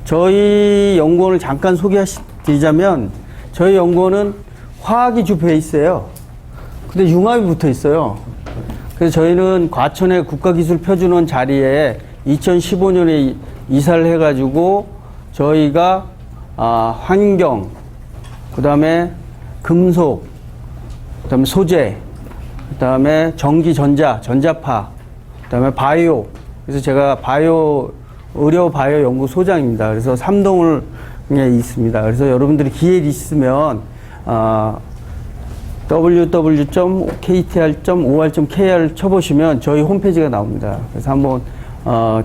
저희 연구원을 잠깐 소개드리자면 저희 연구원은 화학이 주 베이스예요. 근데 융합이 붙어 있어요. 그래서 저희는 과천의 국가기술표준원 자리에 2015년에 이사를 해가지고 저희가 환경, 그 다음에 금속, 그 다음에 소재, 그 다음에 전기, 전자파, 그 다음에 바이오. 그래서 제가 의료 바이오 연구소장입니다. 그래서 삼동에 있습니다. 그래서 여러분들이 기회 있으면 www.ktr.or.kr 쳐보시면 저희 홈페이지가 나옵니다. 그래서 한번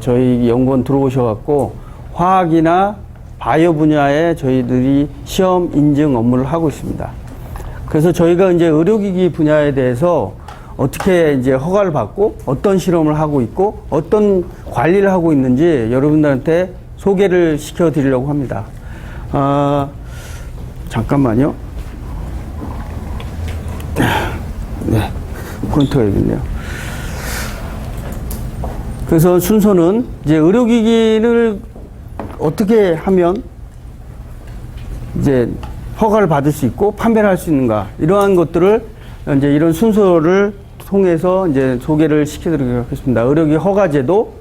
저희 연구원 들어오셔갖고 화학이나 바이오 분야에 저희들이 시험 인증 업무를 하고 있습니다. 그래서 저희가 이제 의료기기 분야에 대해서 어떻게 이제 허가를 받고 어떤 실험을 하고 있고 어떤 관리를 하고 있는지 여러분들한테 소개를 시켜 드리려고 합니다. 잠깐만요. 네, 포인트가 여기 있네요. 그래서 순서는 이제 의료기기를 어떻게 하면 이제 허가를 받을 수 있고 판매를 할 수 있는가, 이러한 것들을 이제 이런 순서를 통해서 이제 소개를 시켜드리도록 하겠습니다. 의료기기 허가제도,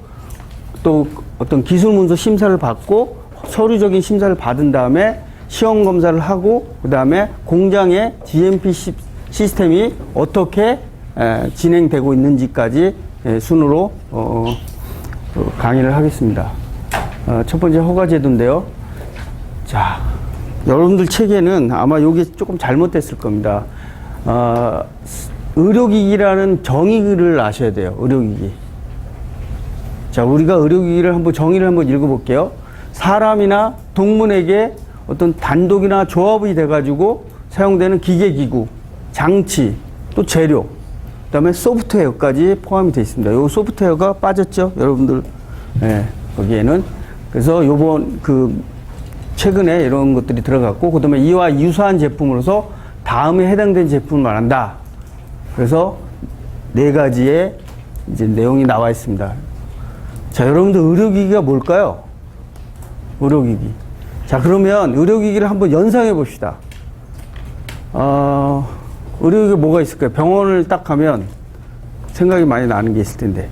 또 어떤 기술문서 심사를 받고 서류적인 심사를 받은 다음에 시험 검사를 하고, 그 다음에 공장의 GMP 시스템이 어떻게 진행되고 있는지까지 순으로 강의를 하겠습니다. 첫 번째 허가제도인데요. 자, 여러분들 책에는 아마 이게 조금 잘못됐을 겁니다. 의료기기라는 정의를 아셔야 돼요. 의료기기. 자, 우리가 의료기기를 정의를 한번 읽어볼게요. 사람이나 동물에게 어떤 단독이나 조합이 돼가지고 사용되는 기계기구, 장치, 또 재료, 그 다음에 소프트웨어까지 포함이 되어 있습니다. 요 소프트웨어가 빠졌죠, 여러분들. 네, 거기에는. 그래서 요번 최근에 이런 것들이 들어갔고, 그 다음에 이와 유사한 제품으로서 다음에 해당된 제품을 말한다. 그래서 4가지의 이제 내용이 나와 있습니다. 자, 여러분들 의료기기가 뭘까요? 의료기기. 자, 그러면 의료기기를 한번 연상해 봅시다. 의료기기 뭐가 있을까요? 병원을 딱 가면 생각이 많이 나는 게 있을 텐데.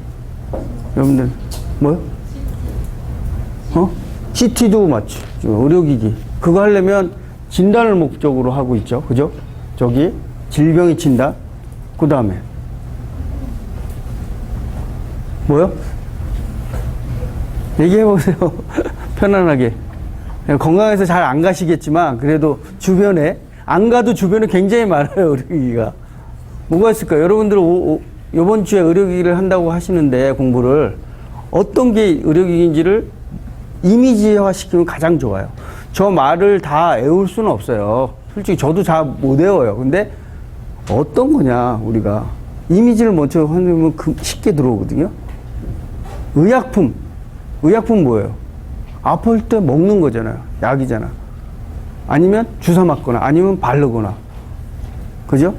여러분들, 뭐요? CT도 맞죠. 의료기기. 그거 하려면 진단을 목적으로 하고 있죠. 그죠? 저기, 질병의 진단. 그 다음에, 뭐요? 얘기해보세요. 편안하게. 건강해서 잘 안 가시겠지만, 그래도 주변에, 안 가도 주변에 굉장히 많아요, 의료기기가. 뭐가 있을까요? 여러분들 이번 주에 의료기기를 한다고 하시는데, 공부를. 어떤 게 의료기기인지를 이미지화 시키면 가장 좋아요. 저 말을 다 외울 수는 없어요. 솔직히 저도 잘 못 외워요. 근데 어떤 거냐, 우리가. 이미지를 먼저 하면 쉽게 들어오거든요. 의약품. 의약품 뭐예요? 아플 때 먹는 거잖아요. 약이잖아. 아니면 주사 맞거나, 아니면 바르거나. 그죠?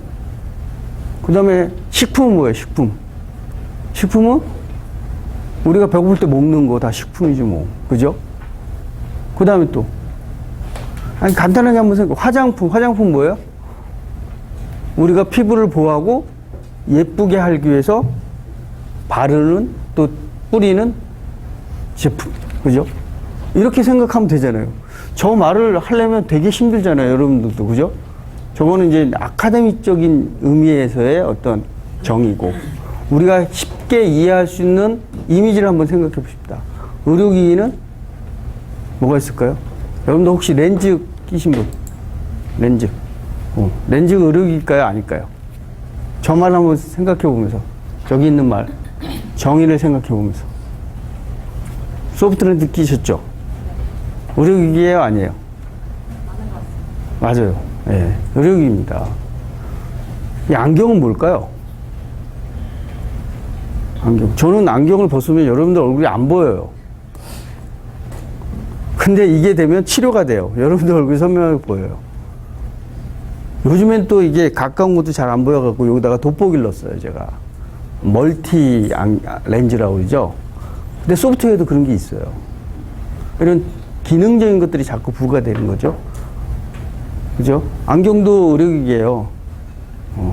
그 다음에 식품은 뭐예요? 식품은 우리가 배고플 때 먹는 거 다 식품이지 뭐. 그죠? 그 다음에 또. 아니, 간단하게 한번 생각해. 화장품 뭐예요? 우리가 피부를 보호하고 예쁘게 하기 위해서 바르는, 또 뿌리는 제품. 그죠? 이렇게 생각하면 되잖아요. 저 말을 하려면 되게 힘들잖아요. 여러분들도. 그죠? 저거는 이제 아카데미적인 의미에서의 어떤 정의고, 우리가 쉽게 이해할 수 있는 이미지를 한번 생각해 봅시다. 의료기기는 뭐가 있을까요? 여러분들 혹시 렌즈 끼신 분? 렌즈. 렌즈가 의료기기일까요? 아닐까요? 저 말 한번 생각해 보면서, 저기 있는 말, 정의를 생각해 보면서. 소프트는 느끼셨죠? 의료기기예요? 아니에요? 맞아요. 예, 의료기기입니다. 이 안경은 뭘까요? 안경. 저는 안경을 벗으면 여러분들 얼굴이 안 보여요. 근데 이게 되면 치료가 돼요. 여러분들 얼굴이 선명하게 보여요. 요즘엔 또 이게 가까운 것도 잘 안 보여갖고 여기다가 돋보기를 넣었어요, 제가. 멀티 렌즈라고 그러죠. 근데 소프트웨어도 그런 게 있어요. 이런 기능적인 것들이 자꾸 부과되는 거죠. 그죠? 안경도 의료기기예요.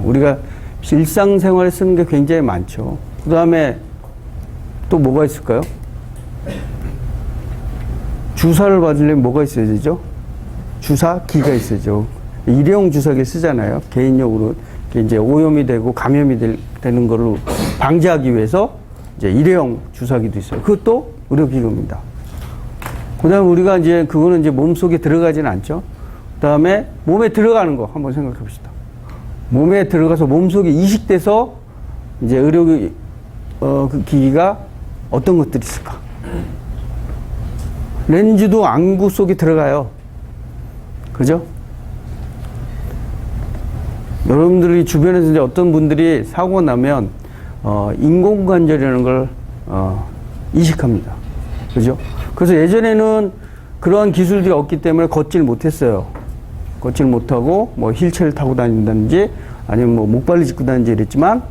우리가 일상생활에 쓰는 게 굉장히 많죠. 그 다음에 또 뭐가 있을까요? 주사를 받으려면 뭐가 있어야 되죠? 주사기가 있어야죠. 일회용 주사기 쓰잖아요. 개인용으로 이제 오염이 되고 감염이 되는 거를 방지하기 위해서 이제 일회용 주사기도 있어요. 그것도 의료기구입니다. 그 다음에 우리가 이제 그거는 이제 몸속에 들어가지는 않죠. 그 다음에 몸에 들어가는 거 한번 생각해 봅시다. 몸에 들어가서 몸속에 이식돼서 이제 의료기, 그 기기가 어떤 것들이 있을까? 렌즈도 안구 속에 들어가요. 그죠? 여러분들이 주변에서 이제 어떤 분들이 사고 나면, 인공관절이라는 걸, 이식합니다. 그죠? 그래서 예전에는 그러한 기술들이 없기 때문에 걷질 못했어요. 걷질 못하고, 뭐, 휠체어를 타고 다닌다든지, 아니면 뭐, 목발을 짚고 다니는지 이랬지만,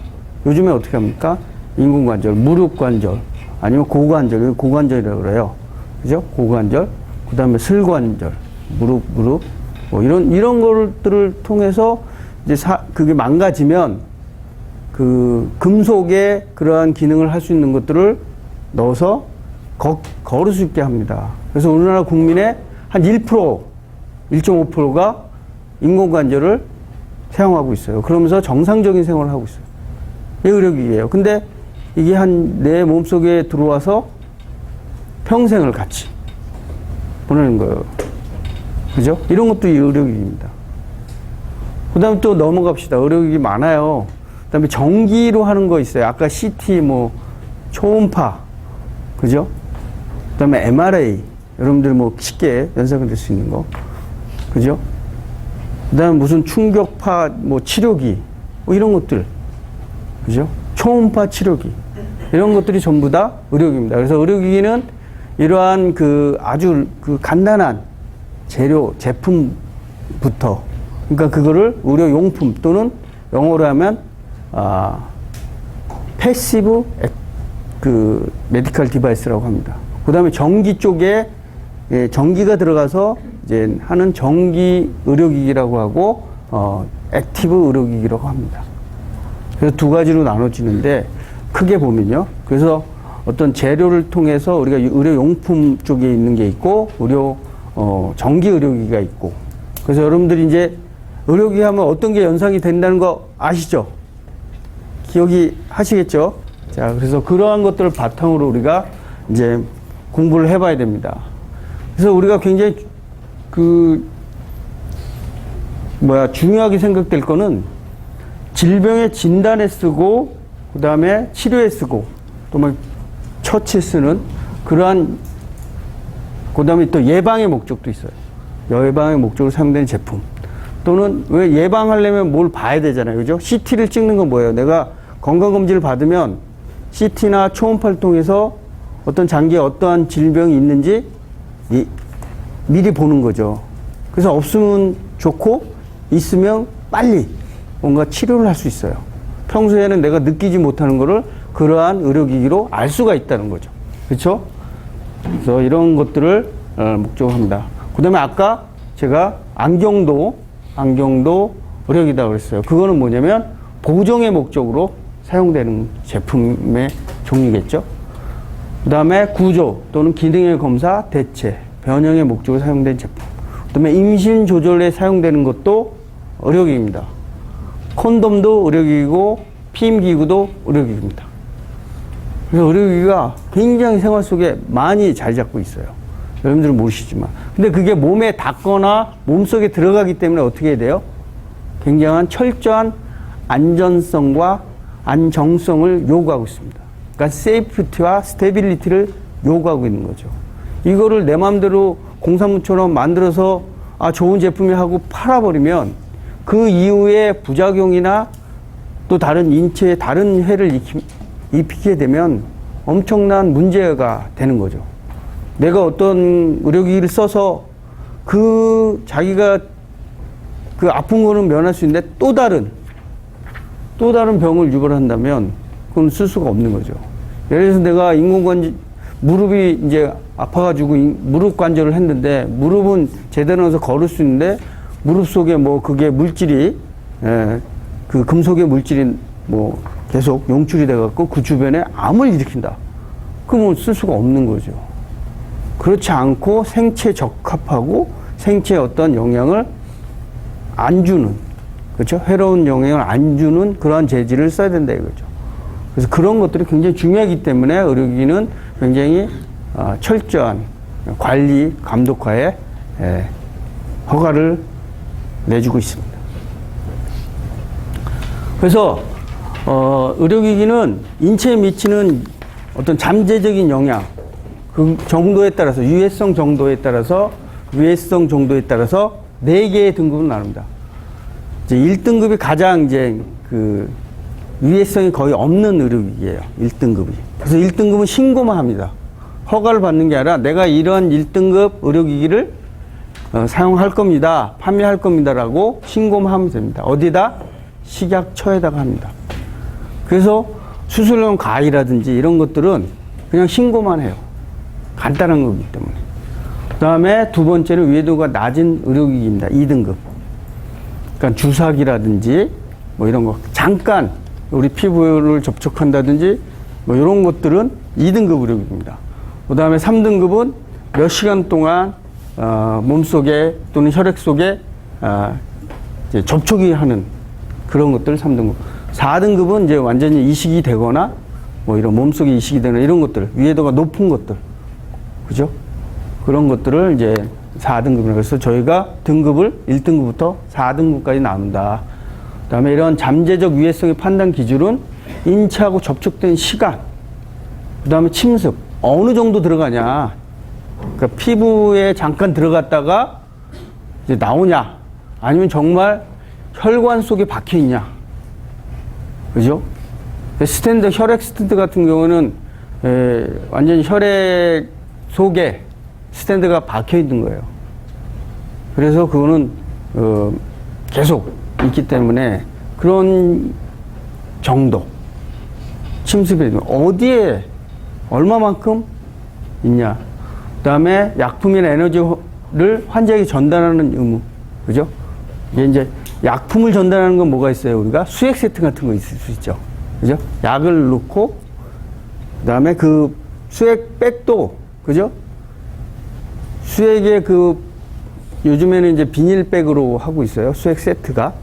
요즘에 어떻게 합니까? 인공관절, 무릎관절, 아니면 고관절, 고관절이라고 그래요. 그죠? 고관절, 그 다음에 슬관절, 무릎, 뭐, 이런 것들을 통해서, 이제 그게 망가지면, 그, 금속에 그러한 기능을 할 수 있는 것들을 넣어서 걸을 수 있게 합니다. 그래서 우리나라 국민의 한 1%, 1.5%가 인공관절을 사용하고 있어요. 그러면서 정상적인 생활을 하고 있어요. 이게 의료기기예요. 근데 이게 내 몸속에 들어와서 평생을 같이 보내는 거예요. 그죠? 이런 것도 의료기기입니다. 그 다음에 또 넘어갑시다. 의료기기 많아요. 그 다음에 전기로 하는 거 있어요. 아까 CT, 뭐, 초음파. 그죠? 그 다음에 MRI. 여러분들 뭐 쉽게 연상이 될 수 있는 거. 그죠? 그 다음에 무슨 충격파, 뭐, 치료기. 뭐 이런 것들. 그죠? 초음파 치료기. 이런 것들이 전부 다 의료기기입니다. 그래서 의료기기는 이러한 아주 간단한 재료, 제품부터, 그러니까 그거를 의료용품 또는 영어로 하면, 패시브 메디컬 디바이스라고 합니다. 그 다음에 전기 쪽에, 전기가 들어가서 이제 하는 전기 의료기기라고 하고, 액티브 의료기기라고 합니다. 그래서 두 가지로 나눠지는데, 크게 보면요. 그래서 어떤 재료를 통해서 우리가 의료용품 쪽에 있는 게 있고, 전기 의료기기가 있고. 그래서 여러분들이 이제 의료기기 하면 어떤 게 연상이 된다는 거 아시죠? 기억이 하시겠죠? 자, 그래서 그러한 것들을 바탕으로 우리가 이제 공부를 해봐야 됩니다. 그래서 우리가 굉장히 중요하게 생각될 거는 질병의 진단에 쓰고, 그 다음에 치료에 쓰고, 또 뭐 처치에 쓰는 그러한, 그 다음에 또 예방의 목적도 있어요. 예방의 목적으로 사용되는 제품. 또는 왜 예방하려면 뭘 봐야 되잖아요. 그죠? CT를 찍는 건 뭐예요? 내가 건강검진을 받으면 CT나 초음파를 통해서 어떤 장기에 어떠한 질병이 있는지 미리 보는 거죠. 그래서 없으면 좋고 있으면 빨리 뭔가 치료를 할 수 있어요. 평소에는 내가 느끼지 못하는 거를 그러한 의료기기로 알 수가 있다는 거죠. 그렇죠? 그래서 이런 것들을 목적으로 합니다. 그 다음에 아까 제가 안경도 의료기기다 그랬어요. 그거는 뭐냐면 보정의 목적으로 사용되는 제품의 종류겠죠. 그 다음에 구조 또는 기능의 검사, 대체, 변형의 목적으로 사용된 제품. 그 다음에 임신 조절에 사용되는 것도 의료기기입니다. 콘돔도 의료기기고 피임기구도 의료기기입니다. 그래서 의료기기가 굉장히 생활 속에 많이 자리 잡고 있어요. 여러분들은 모르시지만. 근데 그게 몸에 닿거나 몸속에 들어가기 때문에 어떻게 해야 돼요? 굉장한 철저한 안전성과 안정성을 요구하고 있습니다. 그러니까 세이프티와 스테빌리티를 요구하고 있는 거죠. 이거를 내 마음대로 공산품처럼 만들어서 좋은 제품이 하고 팔아버리면 그 이후에 부작용이나 또 다른 인체에 다른 해를 입히게 되면 엄청난 문제가 되는 거죠. 내가 어떤 의료기기를 써서 자기가 아픈 거는 면할 수 있는데 또 다른 병을 유발한다면 그건 쓸 수가 없는 거죠. 예를 들어서 내가 무릎이 이제 아파가지고 무릎 관절을 했는데 무릎은 제대로 해서 걸을 수 있는데 무릎 속에 뭐 그게 물질이 그 금속의 물질이 뭐 계속 용출이 돼갖고 그 주변에 암을 일으킨다. 그러면 쓸 수가 없는 거죠. 그렇지 않고 생체 적합하고 생체에 어떤 영향을 안 주는, 그렇죠? 해로운 영향을 안 주는 그러한 재질을 써야 된다 이거죠. 그래서 그런 것들이 굉장히 중요하기 때문에 의료기기는 굉장히 철저한 관리, 감독하에 허가를 내주고 있습니다. 그래서 의료기기는 인체에 미치는 어떤 잠재적인 영향, 그 정도에 따라서 유해성 정도에 따라서 위해성 정도에 따라서 4개의 등급으로 나눕니다. 이제 1등급이 가장 이제 그 위해성이 거의 없는 의료기기예요. 1등급이. 그래서 1등급은 신고만 합니다. 허가를 받는 게 아니라 내가 이런 1등급 의료기기를 사용할 겁니다. 판매할 겁니다라고 신고만 하면 됩니다. 어디다? 식약처에다가 합니다. 그래서 수술용 가위라든지 이런 것들은 그냥 신고만 해요. 간단한 거기 때문에. 그 다음에 두 번째는 위해도가 낮은 의료기기입니다. 2등급. 그러니까 주사기라든지 뭐 이런 거 잠깐 우리 피부를 접촉한다든지 뭐 이런 것들은 2등급 의료기기입니다. 그 다음에 3등급은 몇 시간 동안 몸속에 또는 혈액 속에 이제 접촉이 하는 그런 것들 3등급. 4등급은 이제 완전히 이식이 되거나 뭐 이런 몸속에 이식이 되는 이런 것들, 위해도가 높은 것들. 그죠? 그런 것들을 이제 4등급이라고 해서 저희가 등급을 1등급부터 4등급까지 나눈다. 그 다음에 이런 잠재적 위해성의 판단 기준은 인체하고 접촉된 시간, 그 다음에 침습, 어느 정도 들어가냐. 그러니까 피부에 잠깐 들어갔다가 이제 나오냐, 아니면 정말 혈관 속에 박혀 있냐. 그죠? 스탠드, 혈액 스탠드 같은 경우는 완전히 혈액 속에 스탠드가 박혀 있는 거예요. 그래서 그거는 계속 있기 때문에 그런 정도 침습이 어디에 얼마만큼 있냐. 그 다음에 약품이나 에너지를 환자에게 전달하는 의무. 그죠? 이게 이제 약품을 전달하는 건 뭐가 있어요? 우리가 수액 세트 같은 거 있을 수 있죠. 그죠? 약을 넣고, 그 다음에 그 수액 백도, 그죠? 수액에 요즘에는 이제 비닐백으로 하고 있어요. 수액 세트가.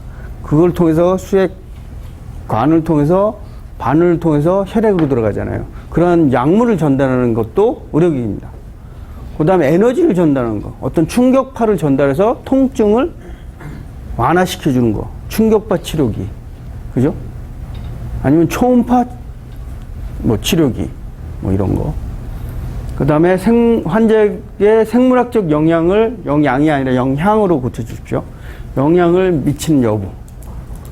그걸 통해서 수액관을 통해서 바늘을 통해서 혈액으로 들어가잖아요. 그런 약물을 전달하는 것도 의료기기입니다. 그 다음에 에너지를 전달하는 거. 어떤 충격파를 전달해서 통증을 완화시켜주는 거. 충격파 치료기. 그죠? 아니면 초음파 치료기. 뭐 이런 거. 그 다음에 환자에게 생물학적 영향이 아니라 영향으로 고쳐주십시오. 영향을 미치는 여부.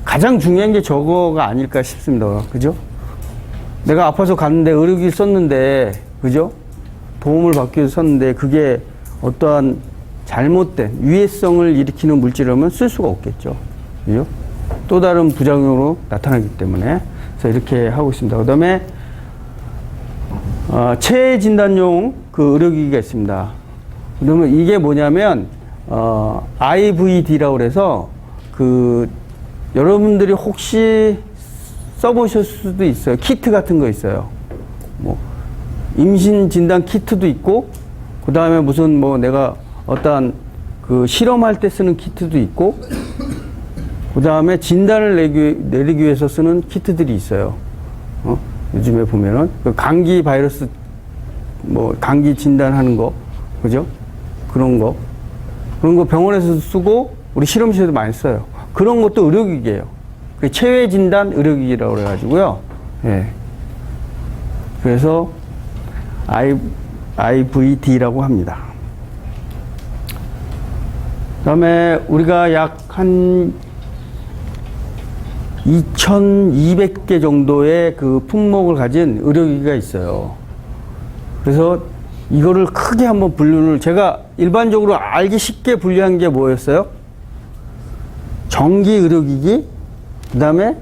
가장 중요한 게 저거가 아닐까 싶습니다. 그죠? 내가 아파서 갔는데 의료기를 썼는데, 그죠? 도움을 받기 위해서 썼는데, 그게 어떠한 잘못된 위해성을 일으키는 물질이라면 쓸 수가 없겠죠. 그죠? 또 다른 부작용으로 나타나기 때문에. 그래서 이렇게 하고 있습니다. 그 다음에, 체해 진단용 그 의료기기가 있습니다. 그러면 이게 뭐냐면, IVD라고 그래서 여러분들이 혹시 써보실 수도 있어요. 키트 같은 거 있어요. 뭐, 임신 진단 키트도 있고, 그 다음에 무슨 내가 어떠한 실험할 때 쓰는 키트도 있고, 그 다음에 진단을 내리기 위해서 쓰는 키트들이 있어요. 요즘에 보면은 감기 바이러스 감기 진단하는 거, 그죠? 그런 거 병원에서도 쓰고 우리 실험실에도 많이 써요. 그런 것도 의료기기예요. 체외 진단 의료기기라고 그래가지고요. 예. 그래서 IVD라고 합니다. 그다음에 우리가 약 한 2,200개 정도의 그 품목을 가진 의료기기가 있어요. 그래서 이거를 크게 한번 분류를, 제가 일반적으로 알기 쉽게 분류한 게 뭐였어요? 전기 의료기기, 그 다음에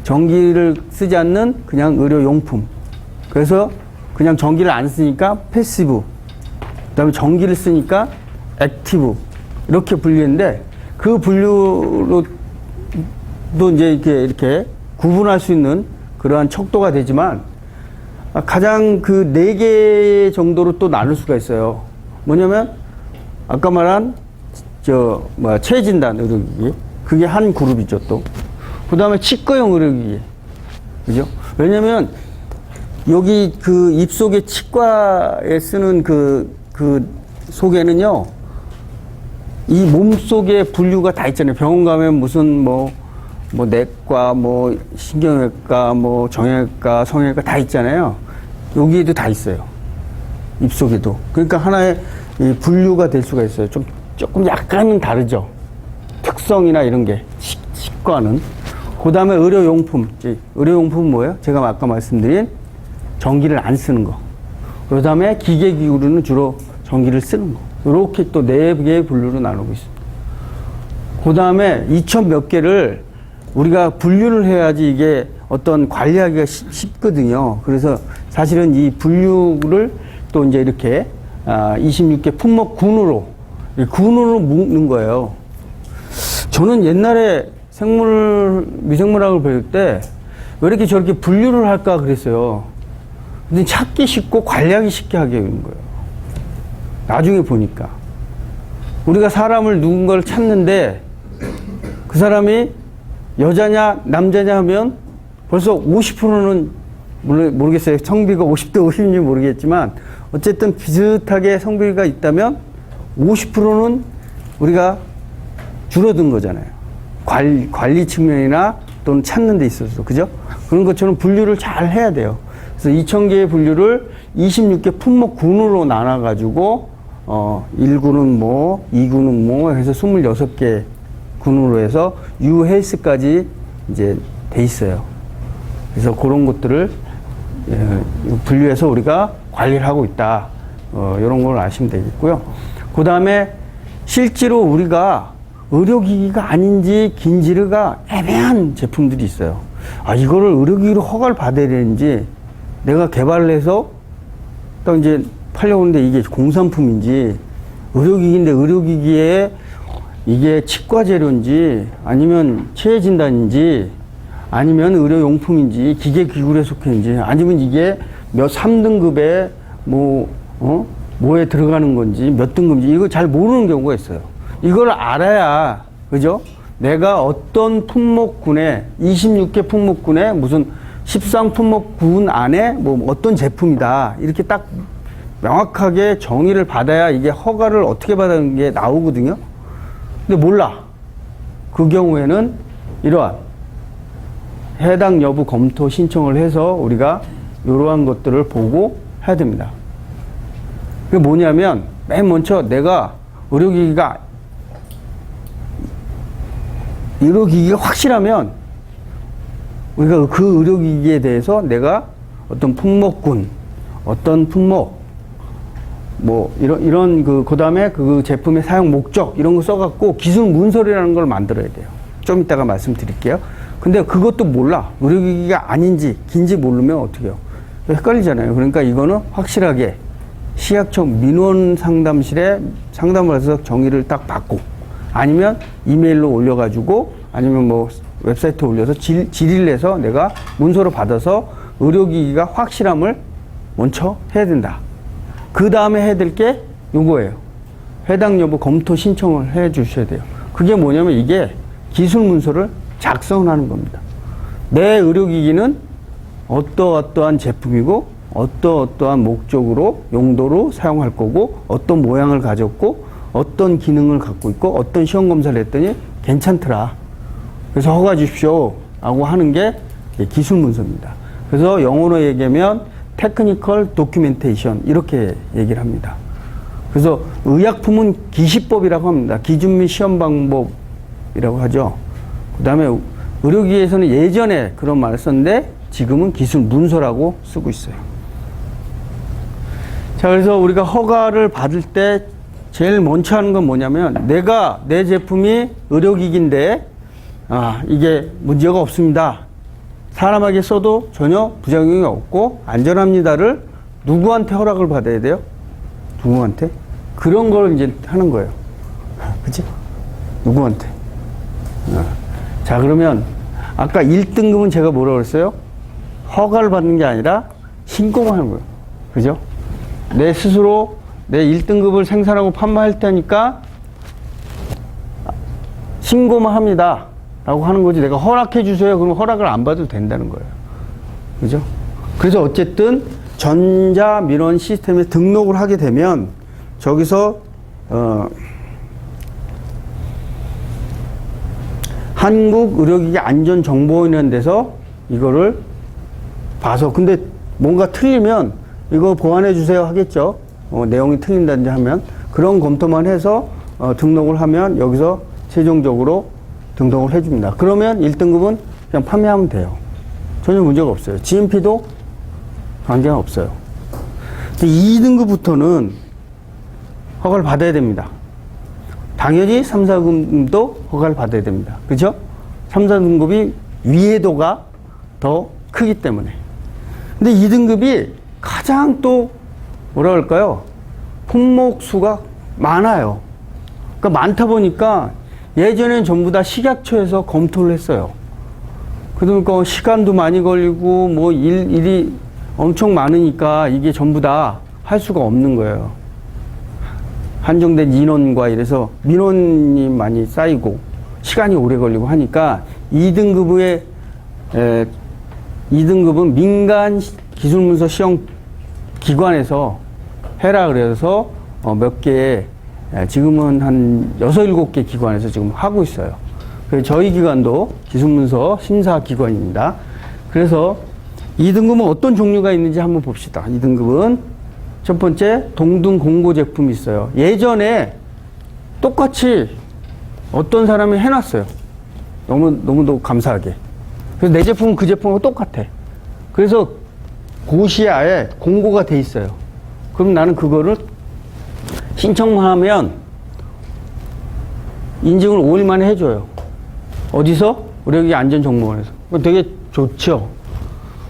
전기를 쓰지 않는 그냥 의료용품. 그래서 그냥 전기를 안 쓰니까 패시브, 그다음에 전기를 쓰니까 액티브 이렇게 분류했는데 그 분류로 또 이제 이렇게 구분할 수 있는 그러한 척도가 되지만 가장 그 4개 정도로 또 나눌 수가 있어요. 뭐냐면 아까 말한 체진단 의료기기, 그게 한 그룹이죠. 또 그다음에 치과용 의료기기, 그죠? 왜냐면 여기 그 입속에 치과에 쓰는 그 속에는요, 이 몸 속에 분류가 다 있잖아요. 병원 가면 무슨 뭐 내과, 신경외과, 정형외과, 성형외과 다 있잖아요. 여기에도 다 있어요. 입속에도. 그러니까 하나의 이 분류가 될 수가 있어요. 조금 약간은 다르죠. 특성이나 이런 게, 치과는. 그 다음에 의료용품. 의료용품은 뭐예요? 제가 아까 말씀드린 전기를 안 쓰는 거. 그 다음에 기계기구로는 주로 전기를 쓰는 거. 이렇게 또 4개의 분류로 나누고 있습니다. 그 다음에 2000 몇 개를 우리가 분류를 해야지 이게 어떤 관리하기가 쉽거든요. 그래서 사실은 이 분류를 또 이제 이렇게 26개 품목군으로 묶는 거예요. 저는 옛날에 미생물학을 배울 때 왜 이렇게 저렇게 분류를 할까 그랬어요. 근데 찾기 쉽고 관리하기 쉽게 하게 되는 거예요. 나중에 보니까. 우리가 사람을 누군가를 찾는데 그 사람이 여자냐 남자냐 하면 벌써 50%는 모르겠어요. 성비가 50대 50인지 모르겠지만 어쨌든 비슷하게 성비가 있다면 50%는 우리가 줄어든 거잖아요. 관리 측면이나 또는 찾는 데 있어서. 그죠? 그런 것처럼 분류를 잘 해야 돼요. 그래서 2000개의 분류를 26개 품목군으로 나눠가지고 1군은 뭐, 2군은 뭐 해서 26개 군으로 해서 유헬스까지 이제 돼 있어요. 그래서 그런 것들을 분류해서 우리가 관리를 하고 있다. 이런 걸 아시면 되겠고요. 그 다음에 실제로 우리가 의료기기가 아닌지 긴지르가 애매한 제품들이 있어요. 이거를 의료기기로 허가를 받아야 되는지 내가 개발을 해서 딱 이제 팔려고 하는데 이게 공산품인지 의료기기인데 의료기기에 이게 치과 재료인지 아니면 체해진단인지 아니면 의료용품인지 기계기구에 속했는지 아니면 이게 몇 3등급에 뭐에 들어가는 건지 몇 등급인지 이거 잘 모르는 경우가 있어요. 이걸 알아야, 그죠? 내가 어떤 품목군에 26개 품목군에 무슨 13품목군 안에 뭐 어떤 제품이다 이렇게 딱 명확하게 정의를 받아야 이게 허가를 어떻게 받는 게 나오거든요. 근데 몰라. 그 경우에는 이러한 해당 여부 검토 신청을 해서 우리가 이러한 것들을 보고 해야 됩니다. 그게 뭐냐면 맨 먼저 내가 의료기기가 확실하면 우리가 그 의료기기에 대해서 내가 어떤 품목군, 어떤 품목, 그 다음에 그 제품의 사용 목적, 이런 거 써갖고 기술 문서라는 걸 만들어야 돼요. 좀 이따가 말씀드릴게요. 근데 그것도 몰라. 의료기기가 아닌지, 긴지 모르면 어떻게 해요? 헷갈리잖아요. 그러니까 이거는 확실하게 식약청 민원 상담실에 상담을 해서 정의를 딱 받고, 아니면 이메일로 올려가지고, 아니면 뭐 웹사이트에 올려서 질의를 해서 내가 문서로 받아서 의료기기가 확실함을 먼저 해야 된다. 그 다음에 해야 될 게 요거예요. 해당 여부 검토 신청을 해 주셔야 돼요. 그게 뭐냐면 이게 기술 문서를 작성하는 겁니다. 내 의료기기는 어떠한 제품이고 어떠한 목적으로 용도로 사용할 거고 어떤 모양을 가졌고 어떤 기능을 갖고 있고 어떤 시험 검사를 했더니 괜찮더라. 그래서 허가 주십시오 라고 하는 게 기술 문서입니다. 그래서 영어로 얘기하면 테크니컬 도큐멘테이션 이렇게 얘기를 합니다. 그래서 의약품은 기시법이라고 합니다. 기준 및 시험 방법이라고 하죠. 그 다음에 의료기에서는 예전에 그런 말을 썼는데 지금은 기술 문서라고 쓰고 있어요. 자, 그래서 우리가 허가를 받을 때 제일 먼저 하는 건 뭐냐면 내 제품이 의료기기인데 이게 문제가 없습니다. 사람에게 써도 전혀 부작용이 없고 안전합니다를 누구한테 허락을 받아야 돼요? 누구한테? 그런 걸 이제 하는 거예요. 그치? 누구한테? 자, 그러면 아까 1등급은 제가 뭐라고 그랬어요? 허가를 받는 게 아니라 신고만 하는 거예요. 그죠? 내 스스로 내 1등급을 생산하고 판매할 테니까 신고만 합니다. 라고 하는 거지. 내가 허락해 주세요. 그러면 허락을 안 받아도 된다는 거예요. 그죠? 그래서 어쨌든 전자민원 시스템에 등록을 하게 되면 저기서 한국의료기기 안전정보원이라는 데서 이거를 봐서 근데 뭔가 틀리면 이거 보완해 주세요 하겠죠. 내용이 틀린다든지 하면 그런 검토만 해서 등록을 하면 여기서 최종적으로 등록을 해줍니다. 그러면 1등급은 그냥 판매하면 돼요. 전혀 문제가 없어요. GMP도 관계가 없어요. 근데 2등급부터는 허가를 받아야 됩니다. 당연히 3, 4등급도 허가를 받아야 됩니다. 그죠? 3, 4등급이 위해도가 더 크기 때문에. 근데 2등급이 가장 또 뭐라 그럴까요? 품목수가 많아요. 그러니까 많다 보니까 예전엔 전부 다 식약처에서 검토를 했어요. 그러니까 시간도 많이 걸리고 뭐 일이 엄청 많으니까 이게 전부 다 할 수가 없는 거예요. 한정된 인원과 이래서 민원이 많이 쌓이고 시간이 오래 걸리고 하니까 2등급은 민간 기술문서 시험 기관에서 해라 그래서 몇 개, 지금은 한 6, 7개 기관에서 지금 하고 있어요. 그래서 저희 기관도 기술문서 심사 기관입니다. 그래서 2등급은 어떤 종류가 있는지 한번 봅시다. 2등급은 첫 번째 동등 공고 제품이 있어요. 예전에 똑같이 어떤 사람이 해놨어요. 너무도 감사하게. 그래서 내 제품은 그 제품하고 똑같아. 그래서 고시에 아예 공고가 돼 있어요. 그럼 나는 그거를 신청만 하면 인증을 5일 만에 해줘요. 어디서? 의료기기 안전정보원에서. 되게 좋죠.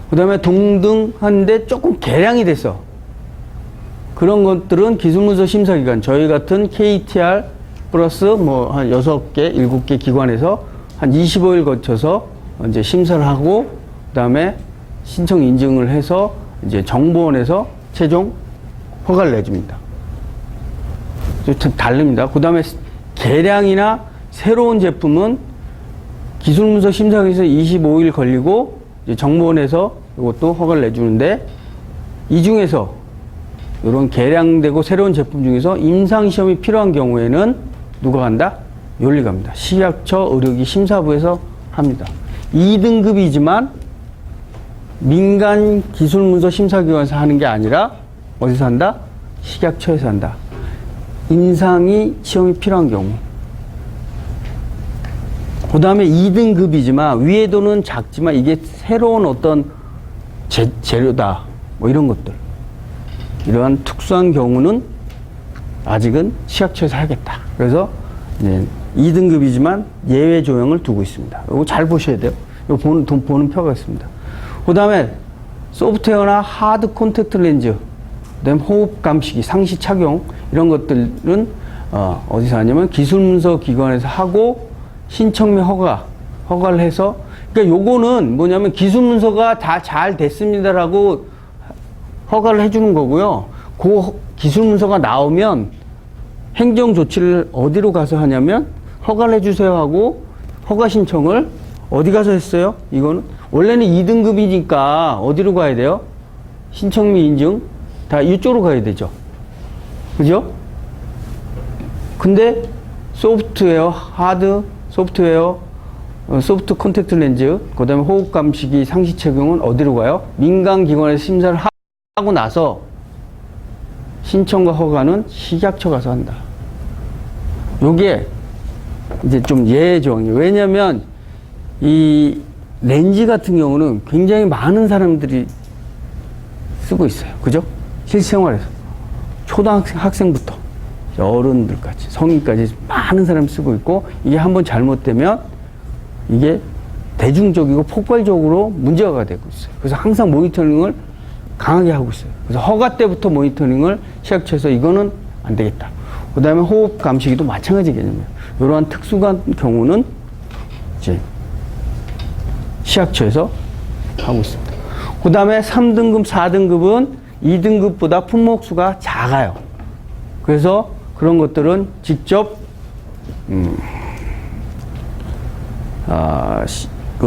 그 다음에 동등한데 조금 개량이 됐어. 그런 것들은 기술문서 심사기관, 저희 같은 KTR 플러스 뭐 한 6개, 7개 기관에서 한 25일 거쳐서 이제 심사를 하고, 그 다음에 신청 인증을 해서 이제 정보원에서 최종 허가를 내줍니다. 좀 다릅니다. 그 다음에 개량이나 새로운 제품은 기술문서 심사기관에서 25일 걸리고 이제 정보원에서 이것도 허가를 내주는데, 이 중에서 이런 개량되고 새로운 제품 중에서 임상시험이 필요한 경우에는 누가 간다? 윤리갑니다. 식약처 의료기 심사부에서 합니다. 2등급이지만 민간 기술문서 심사기관에서 하는 게 아니라 어디서 한다? 식약처에서 한다. 임상이 시험이 필요한 경우. 그 다음에 2등급이지만 위에도는 작지만 이게 새로운 어떤 재료다. 뭐 이런 것들. 이러한 특수한 경우는 아직은 식약처에서 하겠다. 그래서 2등급이지만 예외 조항을 두고 있습니다. 이거 잘 보셔야 돼요. 이거 보는 표가 있습니다. 그 다음에 소프트웨어나 하드 콘택트 렌즈, 그다음에 호흡 감시기, 상시 착용 이런 것들은 어디서 하냐면 기술문서 기관에서 하고 신청 및 허가를 해서, 그러니까 요거는 뭐냐면 기술문서가 다 잘 됐습니다라고 허가를 해주는 거고요. 그 기술문서가 나오면 행정조치를 어디로 가서 하냐면 허가를 해주세요 하고 허가 신청을 어디 가서 했어요? 이거는 원래는 2등급이니까 어디로 가야 돼요? 신청 및 인증 다 이쪽으로 가야 되죠. 그죠? 근데 소프트웨어, 하드 소프트웨어, 소프트 콘택트 렌즈, 그 다음에 호흡 감시기 상시 착용은 어디로 가요? 민간 기관에서 심사를 하고 나서 신청과 허가는 식약처 가서 한다. 요게 이제 좀 예외 조항이에요. 왜냐면 이 렌즈 같은 경우는 굉장히 많은 사람들이 쓰고 있어요. 그죠? 실생활에서. 초등학생부터 어른들까지, 성인까지 많은 사람이 쓰고 있고, 이게 한번 잘못되면 이게 대중적이고 폭발적으로 문제가 되고 있어요. 그래서 항상 모니터링을 강하게 하고 있어요. 그래서 허가 때부터 모니터링을 시약처에서 이거는 안 되겠다. 그 다음에 호흡 감시기도 마찬가지 개념이에요. 이러한 특수한 경우는 이제 시약처에서 하고 있습니다. 그 다음에 3등급, 4등급은 2등급보다 품목수가 작아요. 그래서 그런 것들은 직접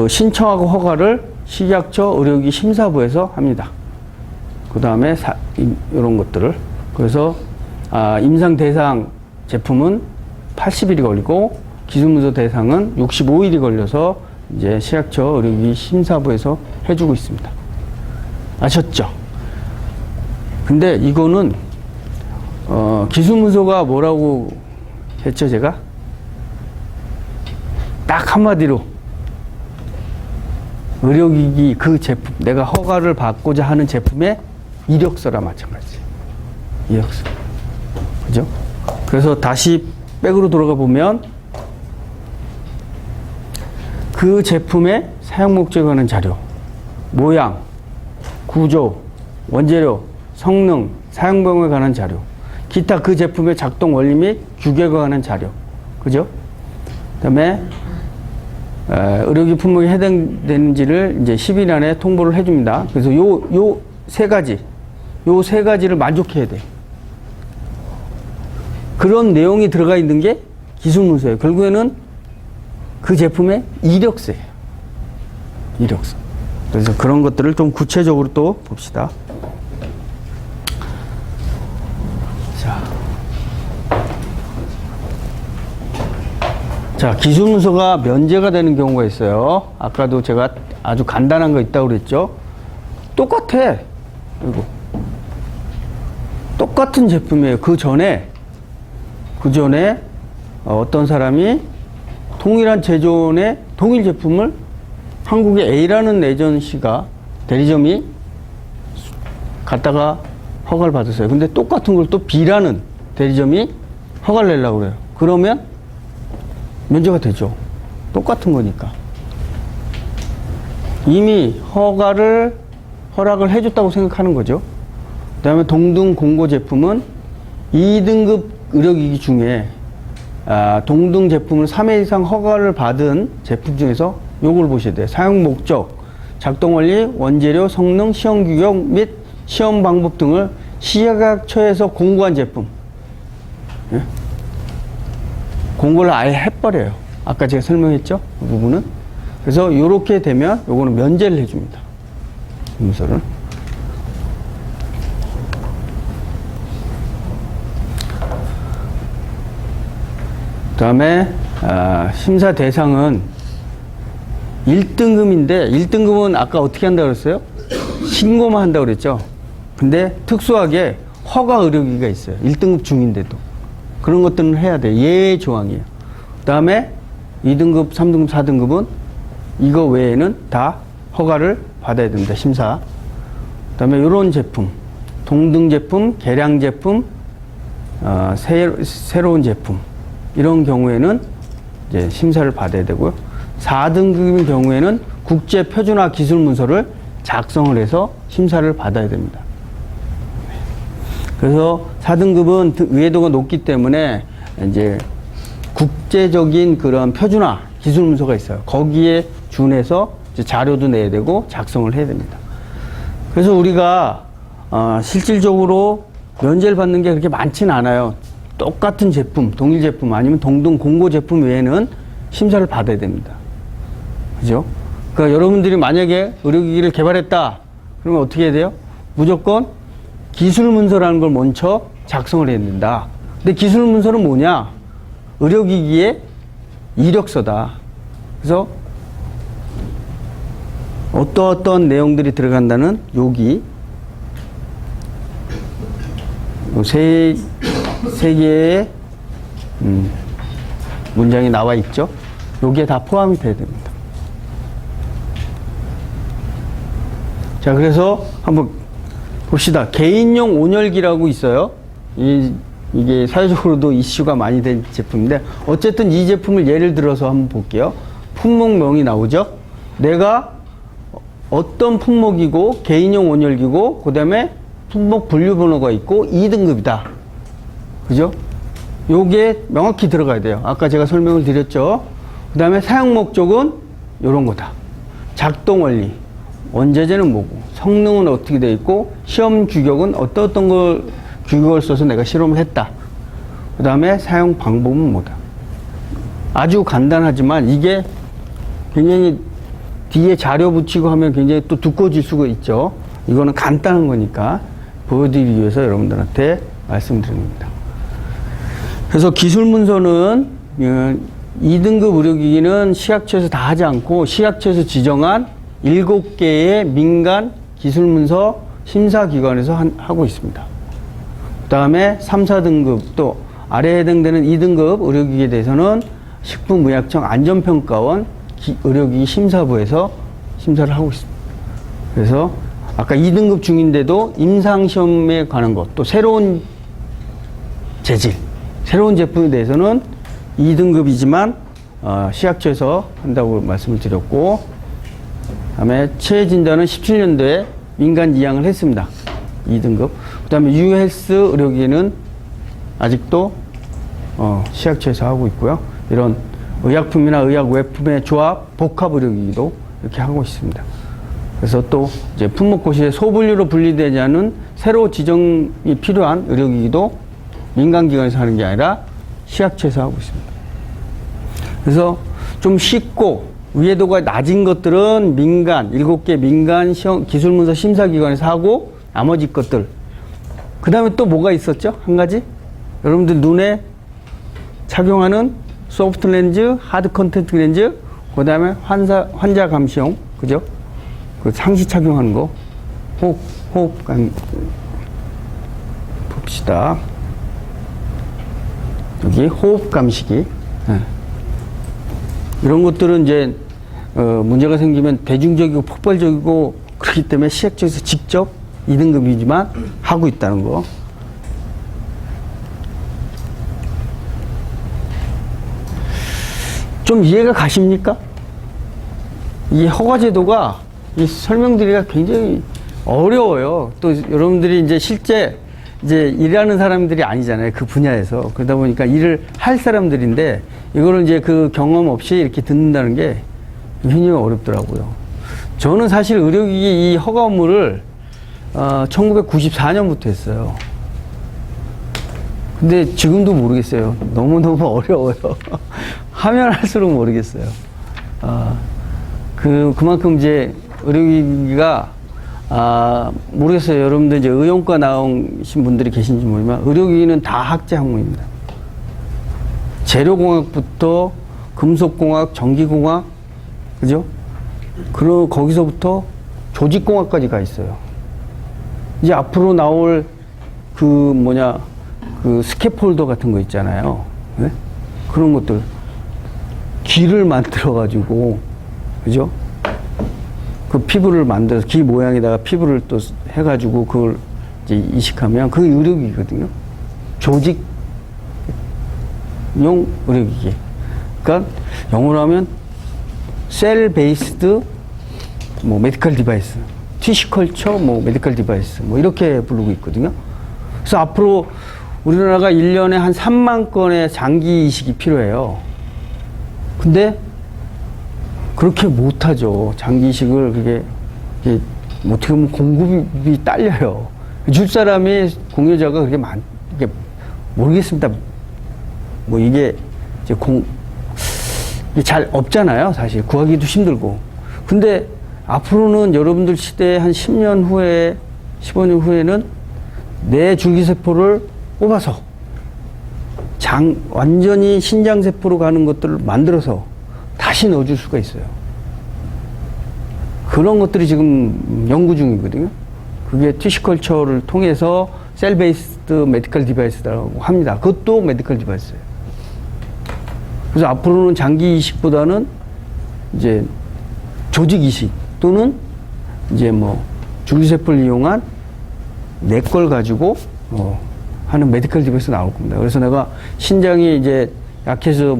신청하고 허가를 식약처 의료기기 심사부에서 합니다. 그 다음에 이런 것들을 그래서 임상 대상 제품은 80일이 걸리고 기술문서 대상은 65일이 걸려서 이제 식약처 의료기기 심사부에서 해주고 있습니다. 아셨죠? 근데 이거는 기술문서가 뭐라고 했죠, 제가? 딱 한마디로 의료기기 그 제품, 내가 허가를 받고자 하는 제품의 이력서라 마찬가지예요. 이력서. 그죠? 그래서 다시 백으로 돌아가 보면 그 제품의 사용 목적에 관한 자료, 모양, 구조, 원재료, 성능, 사용 방법에 관한 자료, 기타 그 제품의 작동 원리 및 규격에 관한 자료. 그죠? 그 다음에 의료기 품목에 해당되는지를 이제 10일 안에 통보를 해줍니다. 그래서 요 세 가지를 만족해야 돼. 그런 내용이 들어가 있는 게 기술문서예요. 결국에는 그 제품의 이력서예요. 이력서. 그래서 그런 것들을 좀 구체적으로 또 봅시다. 자, 기술문서가 면제가 되는 경우가 있어요. 아까도 제가 아주 간단한 거 있다고 그랬죠. 똑같아. 이거. 똑같은 제품이에요. 그 전에 어떤 사람이 동일한 제조원의 동일 제품을 한국의 A라는 에이전시가 대리점이 갖다가 허가를 받았어요. 근데 똑같은 걸 또 B라는 대리점이 허가를 내려고 그래요. 그러면 면제가 되죠. 똑같은 거니까. 이미 허락을 해줬다고 생각하는 거죠. 그 다음에 동등 공고 제품은 2등급 의료기기 중에 동등 제품을 3회 이상 허가를 받은 제품 중에서 요걸 보셔야 돼요. 사용 목적, 작동 원리, 원재료, 성능, 시험 규격 및 시험 방법 등을 식약처에서 공고한 제품. 예? 공고를 아예 해버려요. 아까 제가 설명했죠? 그 부분은. 그래서 요렇게 되면 요거는 면제를 해줍니다. 문서를. 그 다음에 심사 대상은 1등급인데 1등급은 아까 어떻게 한다고 그랬어요? 신고만 한다고 그랬죠? 근데 특수하게 허가 의료기기가 있어요. 1등급 중인데도. 그런 것들은 해야 돼. 예외 조항이에요. 그 다음에 2등급, 3등급, 4등급은 이거 외에는 다 허가를 받아야 됩니다. 심사. 그 다음에 이런 제품, 동등 제품, 개량 제품, 새로운 제품 이런 경우에는 이제 심사를 받아야 되고요. 4등급인 경우에는 국제 표준화 기술 문서를 작성을 해서 심사를 받아야 됩니다. 그래서 4등급은 의외도가 높기 때문에 이제 국제적인 그런 표준화 기술 문서가 있어요. 거기에 준해서 이제 자료도 내야 되고 작성을 해야 됩니다. 그래서 우리가 실질적으로 면제를 받는 게 그렇게 많지는 않아요. 똑같은 제품, 동일 제품 아니면 동등 공고 제품 외에는 심사를 받아야 됩니다. 그죠? 그러니까 여러분들이 만약에 의료기기를 개발했다 그러면 어떻게 해야 돼요? 무조건 기술문서라는 걸 먼저 작성을 해야 된다. 근데 기술문서는 뭐냐? 의료기기의 이력서다. 그래서 어떤 내용들이 들어간다는 여기 세 개의 문장이 나와 있죠. 여기에 다 포함이 돼야 됩니다. 자, 그래서 한번 봅시다. 개인용 온열기라고 있어요. 이게 사회적으로도 이슈가 많이 된 제품인데 어쨌든 이 제품을 예를 들어서 한번 볼게요. 품목명이 나오죠. 내가 어떤 품목이고 개인용 온열기고 그다음에 품목 분류 번호가 있고 2등급이다. 그죠? 요게 명확히 들어가야 돼요. 아까 제가 설명을 드렸죠. 그다음에 사용 목적은 요런 거다. 작동 원리, 원자재는 뭐고, 성능은 어떻게 돼 있고, 시험 규격은 어떤 걸 규격을 써서 내가 실험을 했다. 그다음에 사용 방법은 뭐다. 아주 간단하지만 이게 굉장히 뒤에 자료 붙이고 하면 굉장히 또 두꺼워질 수가 있죠. 이거는 간단한 거니까 보여드리기 위해서 여러분들한테 말씀드립니다. 그래서 기술 문서는 2등급 의료기기는 식약처에서 다 하지 않고 식약처에서 지정한 7개의 민간 기술 문서 심사기관에서 하고 있습니다. 그 다음에 3, 4등급 또 아래에 해당되는 2등급 의료기기에 대해서는 식품의약청 안전평가원 의료기기 심사부에서 심사를 하고 있습니다. 그래서 아까 2등급 중인데도 임상시험에 관한 것, 또 새로운 재질, 새로운 제품에 대해서는 2등급이지만 식약처에서 한다고 말씀을 드렸고, 그다음에 체진단은 17년도에 민간 이양을 했습니다. 2등급. 그다음에 유헬스 의료기기는 아직도 식약처에서 하고 있고요. 이런 의약품이나 의약 외품의 조합, 복합 의료기기도 이렇게 하고 있습니다. 그래서 또 이제 품목고시에 소분류로 분리되지 않은 새로 지정이 필요한 의료기기도 민간기관에서 하는 게 아니라 식약처에서 하고 있습니다. 그래서 좀 쉽고 위해도가 낮은 것들은 민간, 7개 민간 기술문서 심사기관에서 하고 나머지 것들. 그 다음에 또 뭐가 있었죠? 한 가지? 여러분들 눈에 착용하는 소프트 렌즈, 하드 컨텐트 렌즈, 그 다음에 환자 감시용, 그죠? 그 상시 착용하는 거. 호흡, 봅시다. 여기 호흡 감시기. 네. 이런 것들은 이제, 문제가 생기면 대중적이고 폭발적이고 그렇기 때문에 시약처에서 직접 2등급이지만 하고 있다는 거. 좀 이해가 가십니까? 이 허가제도가 이 설명드리기가 굉장히 어려워요. 또 여러분들이 이제 실제 이제 일하는 사람들이 아니잖아요. 그 분야에서. 그러다 보니까 일을 할 사람들인데 이거를 이제 그 경험 없이 이렇게 듣는다는 게 굉장히 어렵더라고요. 저는 사실 의료기기 이 허가 업무를 1994년부터 했어요. 근데 지금도 모르겠어요. 너무너무 어려워요. 하면 할수록 모르겠어요. 그만큼 이제 의료기기가, 모르겠어요. 여러분들 이제 의용과 나오신 분들이 계신지 모르지만, 의료기기는 다 학제 학문입니다. 재료공학부터 금속공학, 전기공학, 그죠? 그리고 거기서부터 조직공학까지 가 있어요. 이제 앞으로 나올 그 스캐폴더 같은 거 있잖아요. 네? 그런 것들. 귀를 만들어가지고, 그죠? 그 피부를 만들어서 귀 모양에다가 피부를 또 해가지고 그걸 이제 이식하면 그게 의료기기거든요. 조직용 의료기기. 그러니까 영어로 하면 셀 베이스드 메디컬 디바이스, 티슈컬처 메디컬 디바이스 이렇게 부르고 있거든요. 그래서 앞으로 우리나라가 1년에 한 3만 건의 장기 이식이 필요해요. 근데 그렇게 못하죠. 장기 이식을 그게 어떻게 보면 공급이 딸려요. 줄 사람이 공여자가 그렇게 이게 모르겠습니다. 이게 이제 이게 잘 없잖아요. 사실 구하기도 힘들고. 근데 앞으로는 여러분들 시대에 한 10년 후에 15년 후에는 내 줄기세포를 뽑아서 완전히 신장세포로 가는 것들을 만들어서 다시 넣어줄 수가 있어요. 그런 것들이 지금 연구 중이거든요. 그게 티슈컬처를 통해서 셀 베이스드 메디컬 디바이스라고 합니다. 그것도 메디컬 디바이스예요. 그래서 앞으로는 장기 이식보다는 이제 조직 이식 또는 이제 줄기세포를 이용한 내 걸 가지고 하는 메디컬 디바이스 나올 겁니다. 그래서 내가 신장이 이제 약해서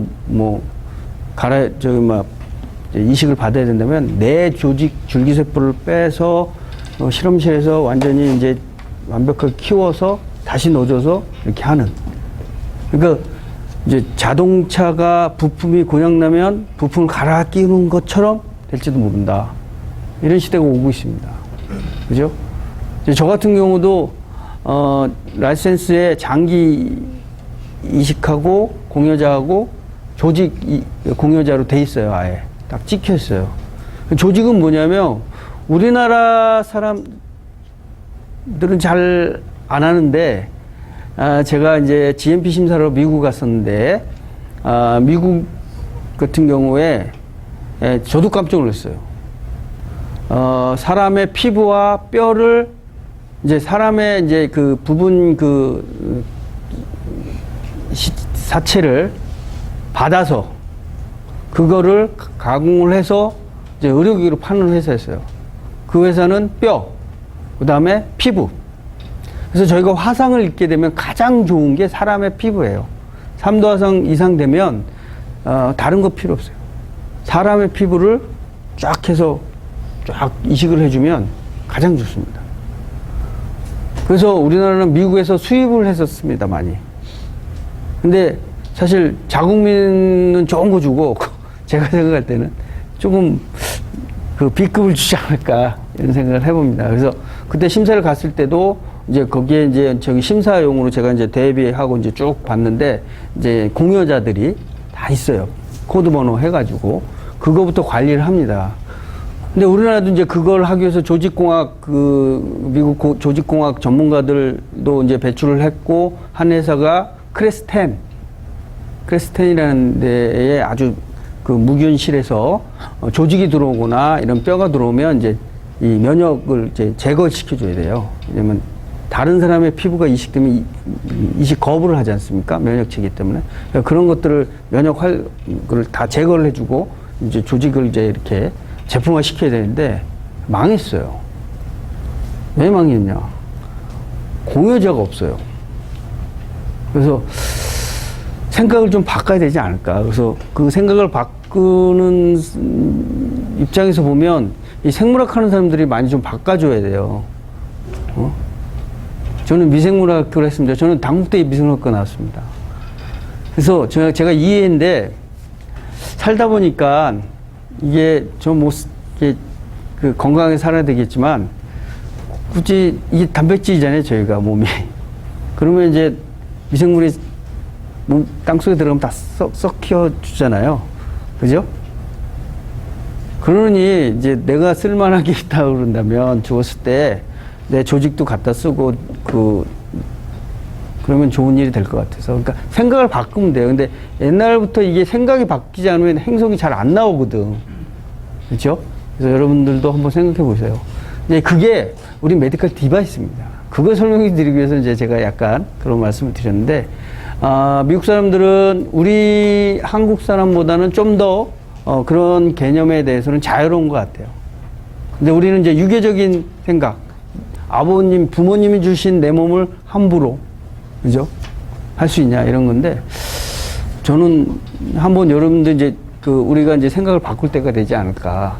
이제 이식을 받아야 된다면 내 조직 줄기세포를 빼서 실험실에서 완전히 이제 완벽하게 키워서 다시 넣어줘서 이렇게 하는. 그러니까 이제 자동차가 부품이 고장나면 부품을 갈아 끼우는 것처럼 될지도 모른다. 이런 시대가 오고 있습니다. 그죠? 저 같은 경우도, 라이센스에 장기 이식하고 공여자하고 조직 공여자로 돼 있어요. 아예. 딱 찍혀 있어요. 조직은 뭐냐면 우리나라 사람들은 잘 안 하는데, 제가 이제 GMP 심사로 미국 갔었는데, 미국 같은 경우에, 저도 깜짝 놀랐어요. 사람의 피부와 뼈를, 이제 사람의 이제 그 부분 사체를 받아서, 그거를 가공을 해서 이제 의료기기로 파는 회사였어요. 그 회사는 뼈, 그 다음에 피부. 그래서 저희가 화상을 입게 되면 가장 좋은 게 사람의 피부예요. 3도 화상 이상 되면 다른 거 필요 없어요. 사람의 피부를 쫙 해서 쫙 이식을 해주면 가장 좋습니다. 그래서 우리나라는 미국에서 수입을 했었습니다, 많이. 근데 사실 자국민은 좋은 거 주고 제가 생각할 때는 조금 그 B급을 주지 않을까 이런 생각을 해봅니다. 그래서 그때 심사를 갔을 때도 이제 거기에 이제 저기 심사용으로 제가 이제 대비하고 이제 쭉 봤는데 이제 공여자들이 다 있어요. 코드 번호 해가지고 그거부터 관리를 합니다. 근데 우리나라도 이제 그걸 하기 위해서 조직공학 미국 조직공학 전문가들도 이제 배출을 했고 한 회사가 크레스텐이라는 데에 아주 그 무균실에서 조직이 들어오거나 이런 뼈가 들어오면 이제 이 면역을 이제 제거시켜줘야 돼요. 왜냐면 다른 사람의 피부가 이식되면 이식 거부를 하지 않습니까? 면역체이기 때문에. 그러니까 그런 것들을 면역을 다 제거를 해주고 이제 조직을 이제 이렇게 제품화 시켜야 되는데 망했어요. 왜 망했냐? 공여자가 없어요. 그래서 생각을 좀 바꿔야 되지 않을까. 그래서 그 생각을 바꾸는 입장에서 보면 이 생물학 하는 사람들이 많이 좀 바꿔줘야 돼요. 저는 미생물학을 했습니다. 저는 당국대 미생물학과 나왔습니다. 그래서 제가 이해인데 살다 보니까 이게 그 건강하게 살아야 되겠지만 굳이 이게 단백질이잖아요, 저희가 몸이. 그러면 이제 미생물이 땅속에 들어가면 다 썩혀 주잖아요. 그죠? 그러니 이제 내가 쓸만하게 있다 그런다면 죽었을 때 내 조직도 갖다 쓰고 그러면 좋은 일이 될 것 같아서. 그러니까 생각을 바꾸면 돼요. 근데 옛날부터 이게 생각이 바뀌지 않으면 행동이 잘 안 나오거든. 그렇죠? 그래서 여러분들도 한번 생각해 보세요. 근데 그게 우리 메디컬 디바이스입니다. 그걸 설명해 드리기 위해서 이제 제가 약간 그런 말씀을 드렸는데, 미국 사람들은 우리 한국 사람보다는 좀 더 그런 개념에 대해서는 자유로운 것 같아요. 근데 우리는 이제 유교적인 생각, 부모님이 주신 내 몸을 함부로, 그죠? 할 수 있냐, 이런 건데, 저는 한번 여러분들 이제 우리가 이제 생각을 바꿀 때가 되지 않을까.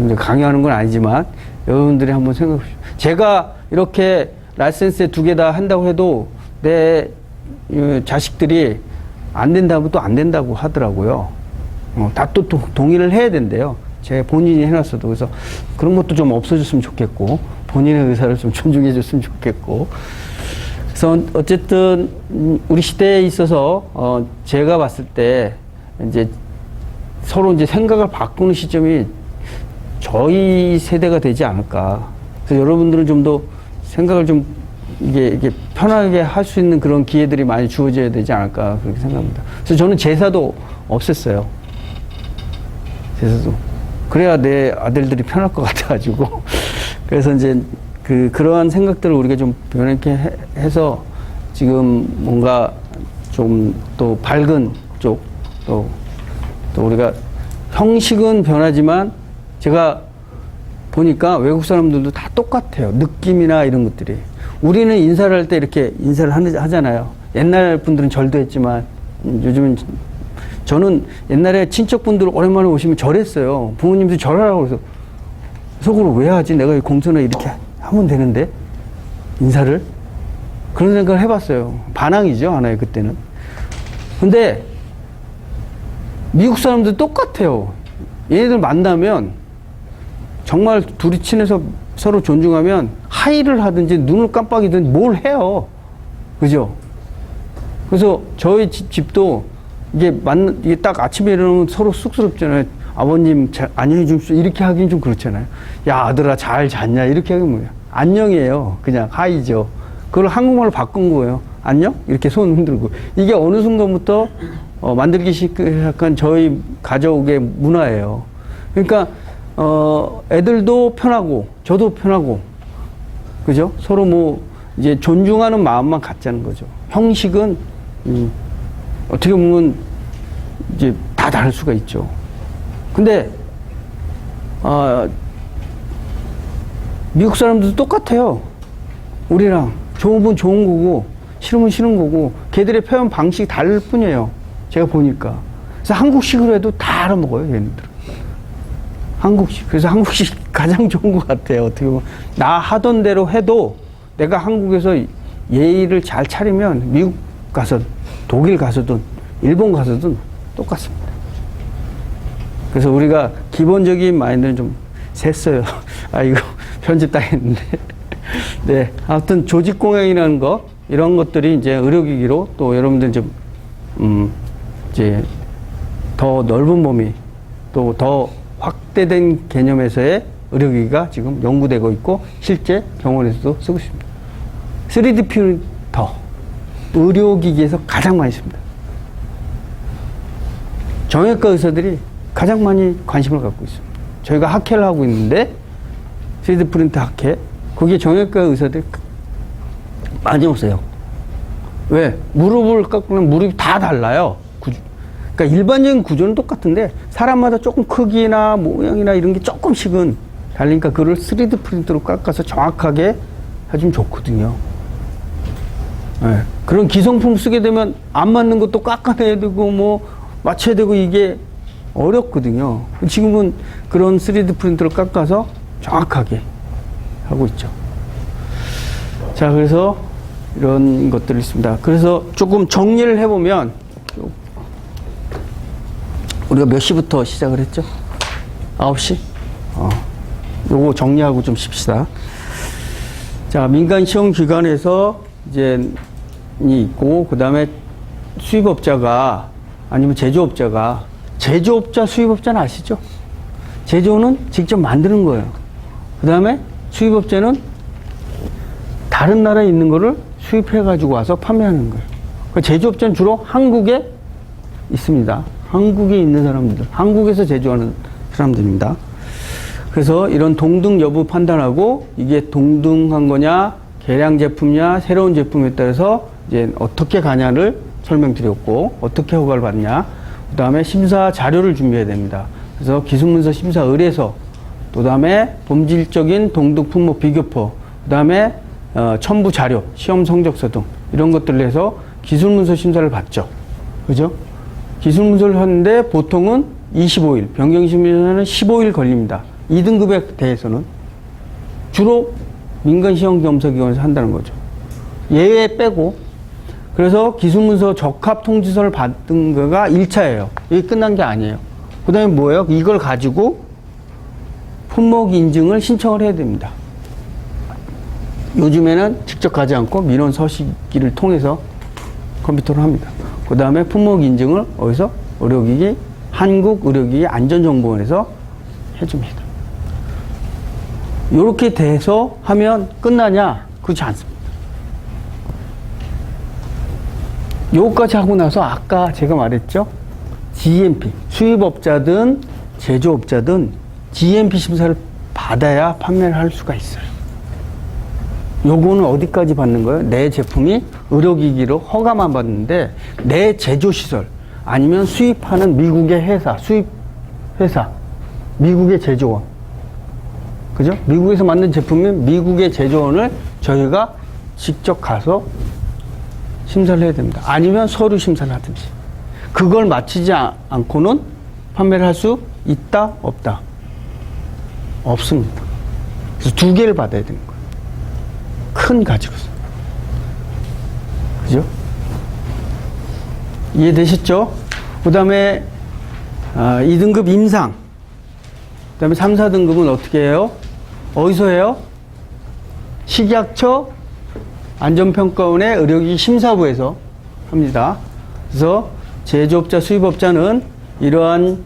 이제 강요하는 건 아니지만, 여러분들이 한번 생각해 보십시오. 제가 이렇게 라이센스에 2개 다 한다고 해도 내 자식들이 안 된다고 또 안 된다고 하더라고요. 다 또 동의를 해야 된대요. 제 본인이 해놨어도. 그래서 그런 것도 좀 없어졌으면 좋겠고, 본인의 의사를 좀 존중해 줬으면 좋겠고. 그래서 어쨌든 우리 시대에 있어서 제가 봤을 때 이제 서로 이제 생각을 바꾸는 시점이 저희 세대가 되지 않을까. 그래서 여러분들은 좀 더 생각을 좀 이게 편하게 할 수 있는 그런 기회들이 많이 주어져야 되지 않을까, 그렇게 생각합니다. 그래서 저는 제사도 없앴어요. 제사도. 그래야 내 아들들이 편할 것 같아가지고. 그래서 이제 그러한 생각들을 우리가 좀 변하게 해서 지금 뭔가 좀 또 밝은 쪽, 또 우리가 형식은 변하지만 제가 보니까 외국 사람들도 다 똑같아요. 느낌이나 이런 것들이. 우리는 인사를 할 때 이렇게 인사를 하잖아요. 옛날 분들은 절도 했지만 요즘은 저는 옛날에 친척분들 오랜만에 오시면 절했어요. 부모님도 절하라고 그래서 속으로 왜 하지? 내가 공손에 이렇게 하면 되는데 인사를 그런 생각을 해봤어요. 반항이죠, 하나의 그때는. 근데 미국 사람들 똑같아요. 얘네들 만나면 정말 둘이 친해서 서로 존중하면 하이를 하든지 눈을 깜빡이든지 뭘 해요. 그죠? 그래서 저희 집도 이게 딱 아침에 일어나면 서로 쑥스럽잖아요. 아버님 안녕히 주십시오. 이렇게 하긴 좀 그렇잖아요. 야, 아들아 잘 잤냐? 이렇게 하긴 뭐예요. 안녕이에요. 그냥 하이죠. 그걸 한국말로 바꾼 거예요. 안녕? 이렇게 손 흔들고. 이게 어느 순간부터 만들기 시작한 저희 가족의 문화예요. 그러니까 애들도 편하고 저도 편하고 그죠? 서로 뭐 이제 존중하는 마음만 갖자는 거죠. 형식은 어떻게 보면 이제 다 다를 수가 있죠. 근데 미국 사람들도 똑같아요. 우리랑 좋으면 좋은 거고 싫으면 싫은 거고 걔들의 표현 방식이 다를 뿐이에요. 제가 보니까. 그래서 한국식으로 해도 다 알아먹어요, 얘네들은. 한국식. 그래서 한국식 가장 좋은 것 같아요. 어떻게 보면. 나 하던 대로 해도 내가 한국에서 예의를 잘 차리면 미국 가서 독일 가서든 일본 가서든 똑같습니다. 그래서 우리가 기본적인 마인드는 좀 셌어요. 아, 이거 편집당했는데. 네. 아무튼 조직공행이라는 거, 이런 것들이 이제 의료기기로 또 여러분들 이제 더 넓은 범위 또 더 확대된 개념에서의 의료기기가 지금 연구되고 있고 실제 병원에서도 쓰고 있습니다. 3D 프린터, 의료기기에서 가장 많이 씁니다. 정형외과 의사들이 가장 많이 관심을 갖고 있습니다. 저희가 학회를 하고 있는데 3D 프린터 학회, 거기에 정형외과 의사들이 많이 오세요. 왜? 무릎을 깎으면 무릎이 다 달라요. 그러니까 일반적인 구조는 똑같은데 사람마다 조금 크기나 모양이나 이런 게 조금씩은 달리니까 그걸 3D 프린터로 깎아서 정확하게 해주면 좋거든요. 네. 그런 기성품 쓰게 되면 안 맞는 것도 깎아내야 되고 뭐 맞춰야 되고 이게 어렵거든요. 지금은 그런 3D 프린터로 깎아서 정확하게 하고 있죠. 자, 그래서 이런 것들이 있습니다. 그래서 조금 정리를 해보면 우리가 몇 시부터 시작을 했죠? 9시? 요거 정리하고 좀 쉽시다. 자, 민간 시험 기관에서 이제 있고, 그 다음에 수입업자가 아니면 제조업자가, 제조업자, 수입업자는 아시죠? 제조는 직접 만드는 거예요. 그 다음에 수입업자는 다른 나라에 있는 거를 수입해가지고 와서 판매하는 거예요. 그 제조업자는 주로 한국에 있습니다. 한국에 있는 사람들, 한국에서 제조하는 사람들입니다. 그래서 이런 동등 여부 판단하고 이게 동등한 거냐, 개량 제품이냐, 새로운 제품에 따라서 이제 어떻게 가냐를 설명드렸고, 어떻게 허가를 받냐, 그 다음에 심사 자료를 준비해야 됩니다. 그래서 기술문서 심사 의뢰서, 그 다음에 본질적인 동등 품목 비교표, 그 다음에 첨부 자료, 시험 성적서 등 이런 것들을 해서 기술문서 심사를 받죠. 그죠? 기술문서를 하는데 보통은 25일, 변경심사는 15일 걸립니다. 2등급에 대해서는 주로 민간시험검사기관에서 한다는 거죠. 예외 빼고. 그래서 기술문서 적합통지서를 받은 거가 1차예요. 이게 끝난 게 아니에요. 그 다음에 뭐예요? 이걸 가지고 품목 인증을 신청을 해야 됩니다. 요즘에는 직접 가지 않고 민원 서식기를 통해서 컴퓨터로 합니다. 그 다음에 품목 인증을 어디서? 의료기기, 한국의료기기 안전정보원에서 해줍니다. 이렇게 돼서 하면 끝나냐? 그렇지 않습니다. 요거까지 하고 나서 아까 제가 말했죠? GMP, 수입업자든 제조업자든 GMP 심사를 받아야 판매를 할 수가 있어요. 요거는 어디까지 받는 거예요? 내 제품이 의료기기로 허가만 받는데 내 제조시설 아니면 수입하는 미국의 회사, 수입회사, 미국의 제조원, 그죠? 미국에서 만든 제품이면 미국의 제조원을 저희가 직접 가서 심사를 해야 됩니다. 아니면 서류 심사를 하든지. 그걸 마치지 않고는 판매를 할 수 있다, 없다? 없습니다. 그래서 두 개를 받아야 되는 거예요. 큰 가지로서. 그죠? 이해되셨죠? 그 다음에 2등급 임상. 그 다음에 3, 4등급은 어떻게 해요? 어디서 해요? 식약처 안전평가원의 의료기기 심사부에서 합니다. 그래서 제조업자, 수입업자는 이러한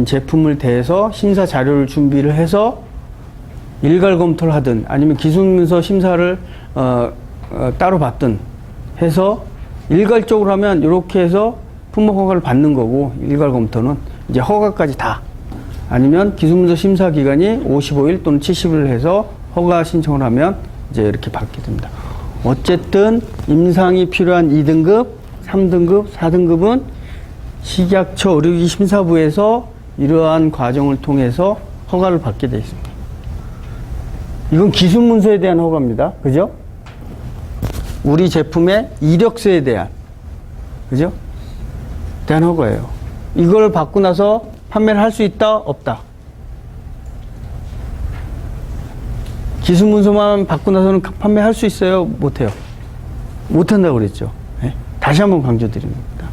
제품을 대해서 심사 자료를 준비를 해서 일괄 검토를 하든 아니면 기술문서 심사를 따로 받든 해서 일괄적으로 하면 이렇게 해서 품목 허가를 받는 거고, 일괄 검토는 이제 허가까지 다, 아니면 기술문서 심사 기간이 55일 또는 70일 해서 허가 신청을 하면 이제 이렇게 받게 됩니다. 어쨌든 임상이 필요한 2등급, 3등급, 4등급은 식약처 의료기기 심사부에서 이러한 과정을 통해서 허가를 받게 되어 있습니다. 이건 기술문서에 대한 허가입니다. 그죠? 우리 제품의 이력서에 대한, 그죠? 대한 허가예요. 이걸 받고 나서 판매를 할 수 있다, 없다? 기술문서만 받고 나서는 판매할 수 있어요? 못해요? 못한다고 그랬죠. 네? 다시 한번 강조드립니다.